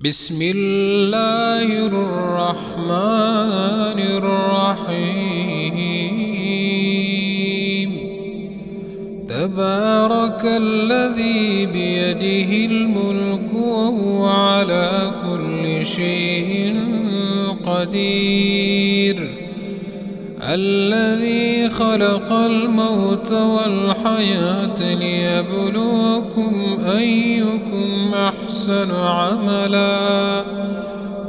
بسم الله الرحمن الرحيم. تبارك الذي بيده الملك وهو على كل شيء قدير، الذي خلق الموت والحياة ليبلوكم أيكم أحسن عملا،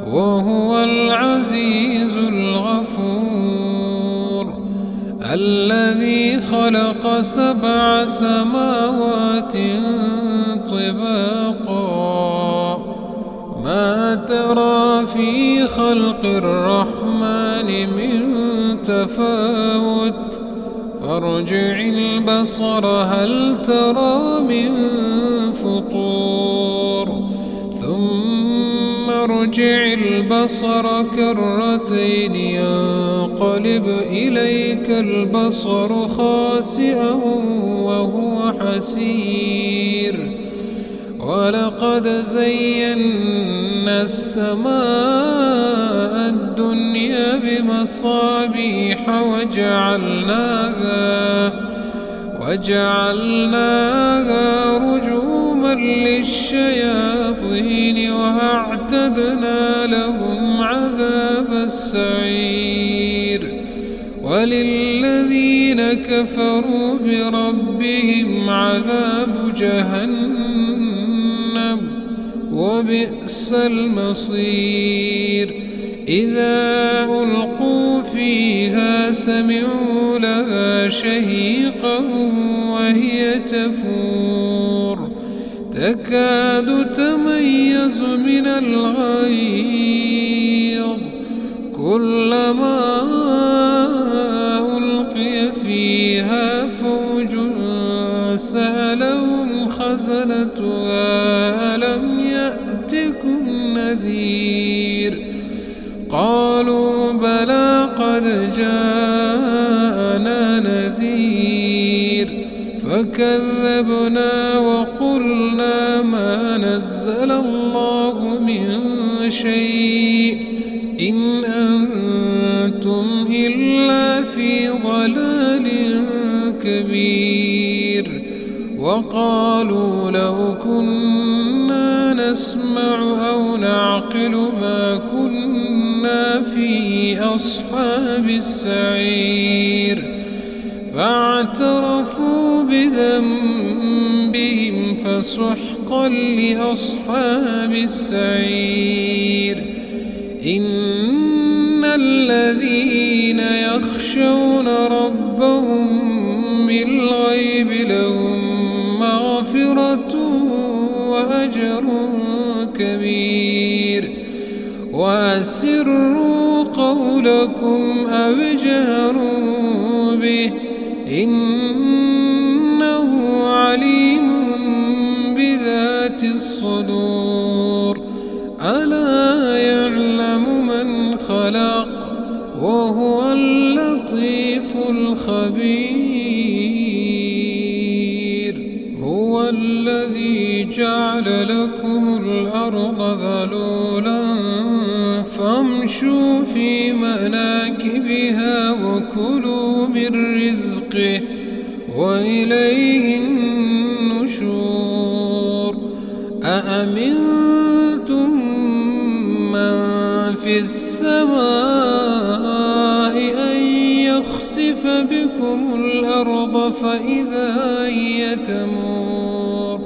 وهو العزيز الغفور. الذي خلق 7 سماوات طباقا، ما ترى في خلق الرحمن من تفاوت، فارجع البصر هل ترى من فطور، ثم ارجع البصر كرتين ينقلب إليك البصر خاسئا وهو حسير. ولقد زينا السماء الدنيا بمصابيح وجعلناها رجوما للشياطين، وأعتدنا لهم عذاب السعير. وللذين كفروا بربهم عذاب جهنم، وبئس المصير. إذا ألقوا فيها سمعوا لها شهيقا وهي تفور، تكاد تميز من الغيظ، كلما ألقي فيها فوج سألهم خزنتها ألم يأتكم نذير، قالوا بلى قد جاءنا نذير، فكذبنا وقلنا ما نزل الله من شيء إن أنتم إلا في ضلال كبير. وقالوا لو كنا نسمع أو نعقل ما كنا في أصحاب السعير، فاعترفوا بذنبهم فسحقا لأصحاب السعير. إن الذين يخشون ربهم بالغيب لهم مغفرة وأجر كبير. وأسروا قولكم أو اجهروا به إنه عليم بذات الصدور. ألا يعلم من خلق وهو اللطيف الخبير. هو الذي جعل لكم الأرض ذلولا فامشوا في مناكبها وكلوا من رزقه وإليه النشور. أأمنتم من في السماء أن يخسف بكم الأرض فإذا هي تمور،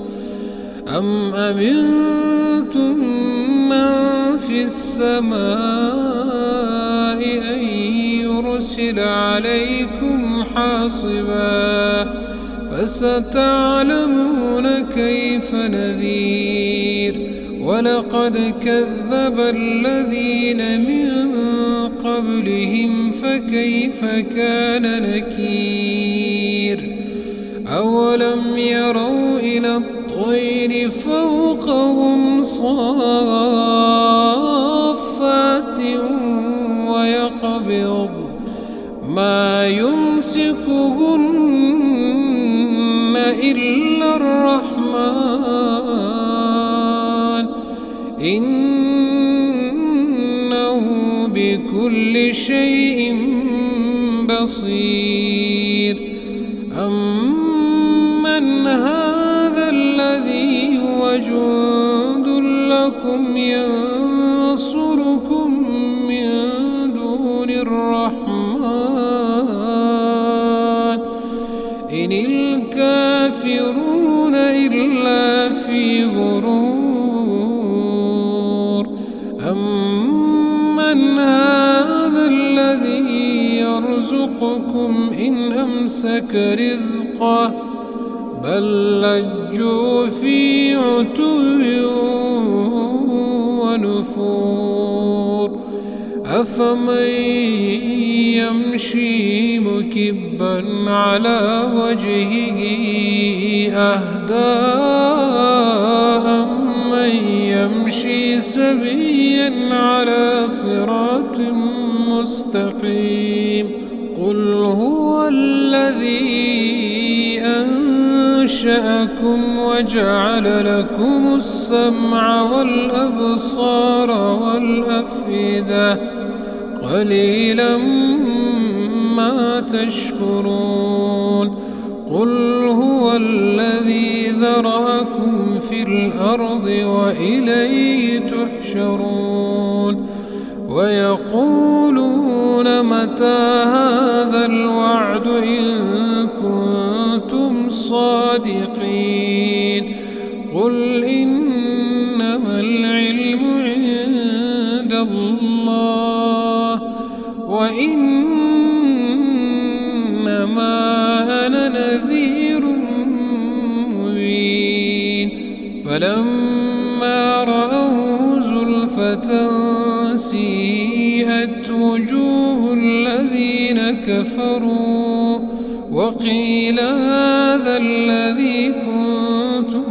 أم أمنتم من في السماء أن يرسل عليكم حاصبا، فستعلمون كيف نذير. ولقد كذب الذين من قبلهم فكيف كان نكير. أولم يروا إلى الطير فوقهم صافات ويقبض ما يمسكهن إلا الرحمن إن إنه بكل شيء بصير. أمن هذا الذي هو جند لكم ينصركم من دون الرحمن إن الكافرون إلا في غرور. أمن هذا الذي يرزقكم إن أمسك رزقه بل لجوا في عتو ونفور. أفمن يمشي مكبا على وجهه أهدى أمن يمشي سويا على صراط مستقيم. قل هو الذي أنشأكم وجعل لكم السمع والأبصار والأفئدة قليلا ما تشكرون. قل هو الذي ذرأكم في الأرض وإليه تحشرون. ويقولون متى هذا الوعد إن كنتم صادقين. قل إنما العلم عند الله وإنما أنا نذير مبين. فلما رأوه زلفة سيئت وجوه الذين كفروا وقيل هذا الذي كنتم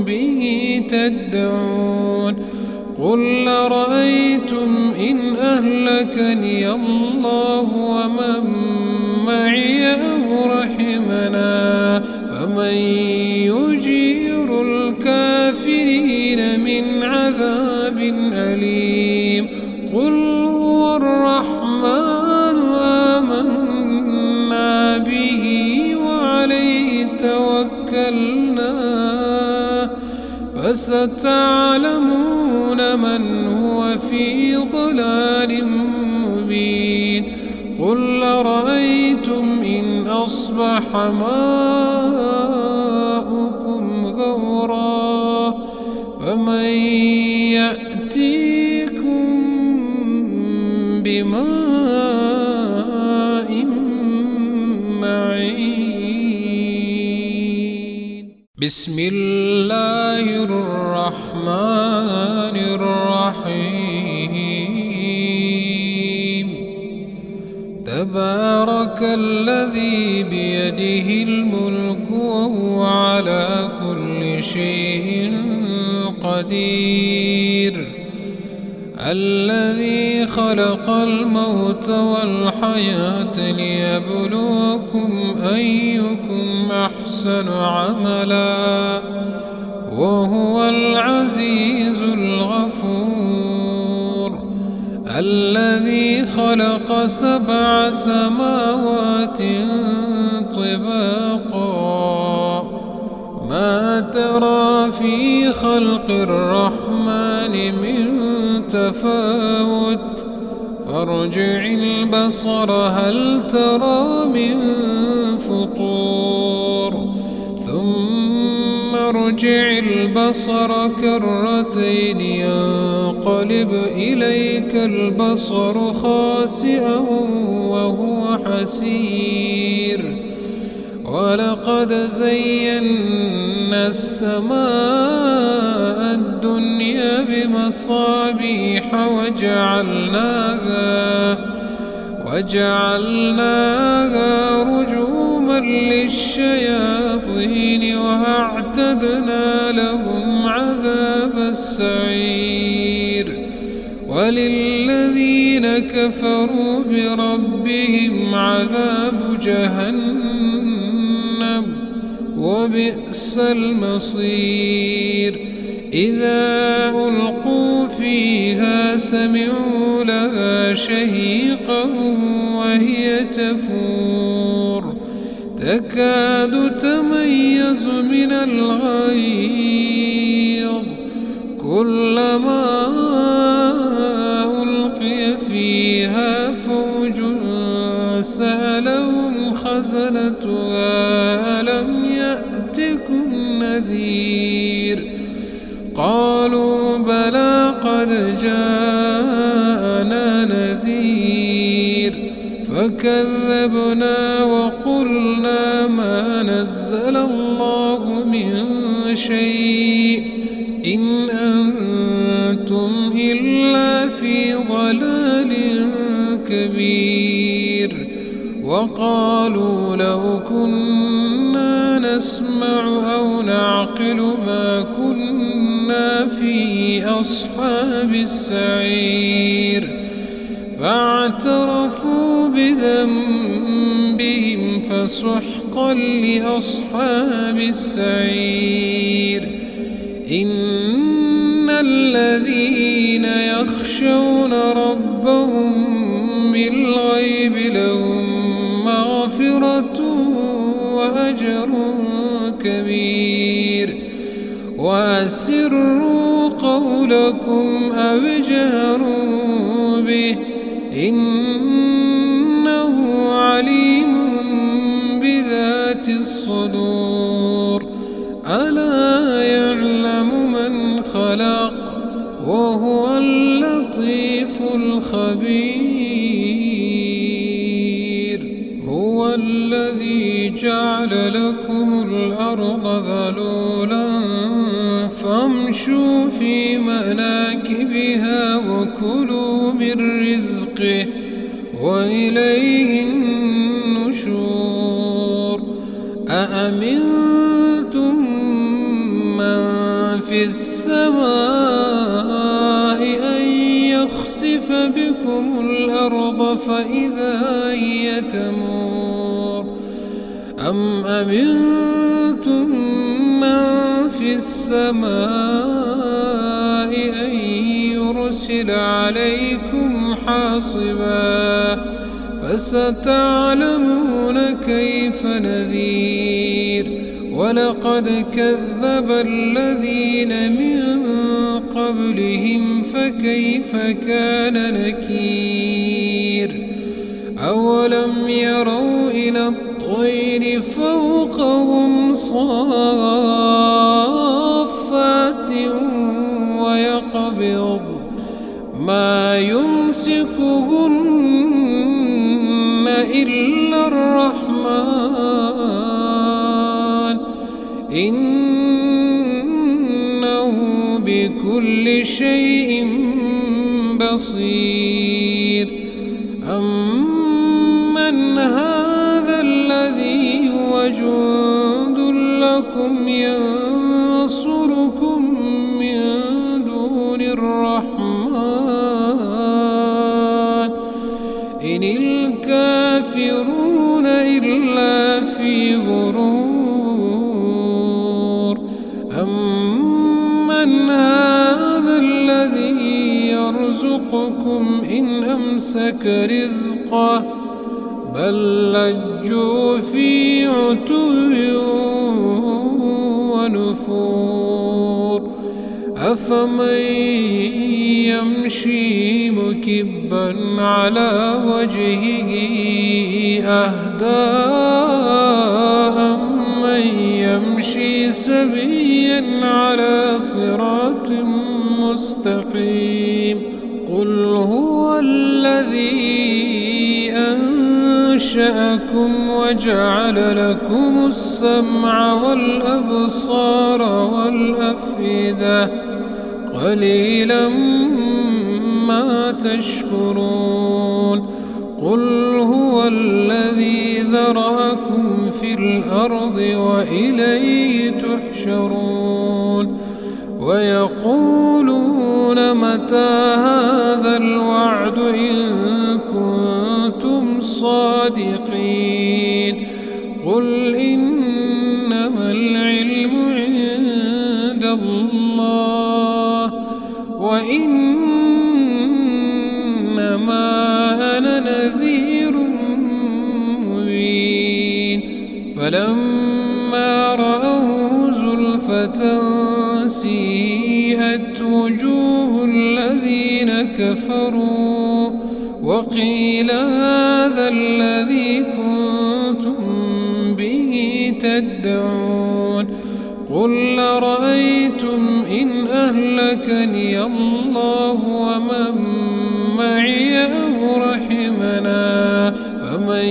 به تدعون. قل أرأيتم إن أهلكني الله ومن معي أو رحمنا فمن يجير الكافرين من عذاب أليم. قل هو الرحمن آمنا به وعليه توكلنا فستعلمون من هو في ضلال مبين. قل أرأيتم إن أصبح ماؤكم غورا فمن يأتيكم بماء معين. بسم الله الرحمن الرحيم. تبارك الذي بيده الملك وهو على كل شيء قدير. الذي خلق الموت والحياة ليبلوكم أيكم أحسن عملا وهو العزيز الغفور. الذي خلق 7 سماوات طباقا ما ترى في خلق الرحمن من تفاوت فارجع البصر هل ترى من فطور ثم ارجع البصر كرتين ينقلب إليك البصر خاسئا وهو حسير. ولقد زينا السماء الدنيا بمصابيح وجعلناها رجوما للشياطين وأعتدنا لهم عذاب السعير. وللذين كفروا بربهم عذاب جهنم وبئس المصير. إذا ألقوا فيها فيها سمعوا لها شهيقا وهي تفور تكاد تميز من الغيظ كلما ألقي فيها فوج سألهم خزنتها ألم يأتكم نذير قالوا بلى قد جاءنا نذير فكذبنا وقلنا ما نزل الله من شيء إن أنتم إلا في ضلال كبير وقالوا لو كنا نسمع أو نعقل ما كنا في أصحاب السعير فاعترفوا بذنبهم فسحقا لأصحاب السعير إن الذين يخشون ربهم بالغيب لهم مغفرة وأجر كبير وأسروا قولكم أو اجهروا به إنه عليم بذات الصدور ألا يعلم من خلق وهو اللطيف الخبير هو الذي جعل لكم الأرض ذلولا فامشوا في مناكبها وكلوا من رزقه وإليه النشور أأمنتم من في السماء أن يخسف بكم الأرض فإذا هي تمور أم أمنتم من في السماء أن يرسل عليكم حاصبا فستعلمون كيف نذير ولقد كذب الذين من قبلهم فكيف كان نكير أولم يروا إلى الطير فوقهم صافات ويقبض ما يمسكهن إلا الرحمن إنه بكل شيء بصير أمن هذا الذي هو جند لكم ينصركم من دون الرحمن إن الكافرون إلا في غرور أمن هذا الذي يرزقكم إن أمسك رزقه بل لجوا في عتو ونفور أفمن يمشي مكبا على وجهه أهدى أمن يمشي سويا على صراط مستقيم قل هو الذي أنشأكم وجعل لكم السمع والأبصار والأفئدة قليلا ما تشكرون قل هو الذي ذرأكم في الأرض وإليه تحشرون ويقولون متى هذا الوعد إن كنتم صادقين قل إنما العلم عند الله وإن إنما أنا نذير مبين فلما رأوه زلفة سيئت وجوه الذين كفروا وقيل هذا الذي كنتم به تدعون قل أرأيتم إن أهلكني الله ومن معي أو رحمنا فمن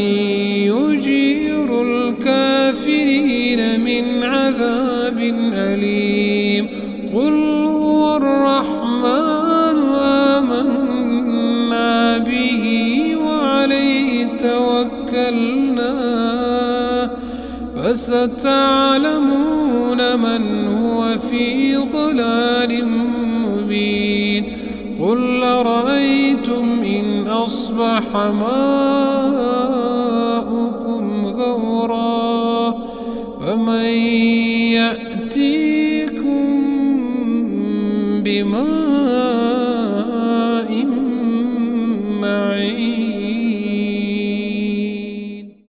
يجير الكافرين من عذاب أليم قل هو الرحمن آمنا به وعليه توكلنا فستعلمون من هو في ضلال مبين قل أرأيتم إن أصبح ماؤكم غورا فمن يأتيكم بماء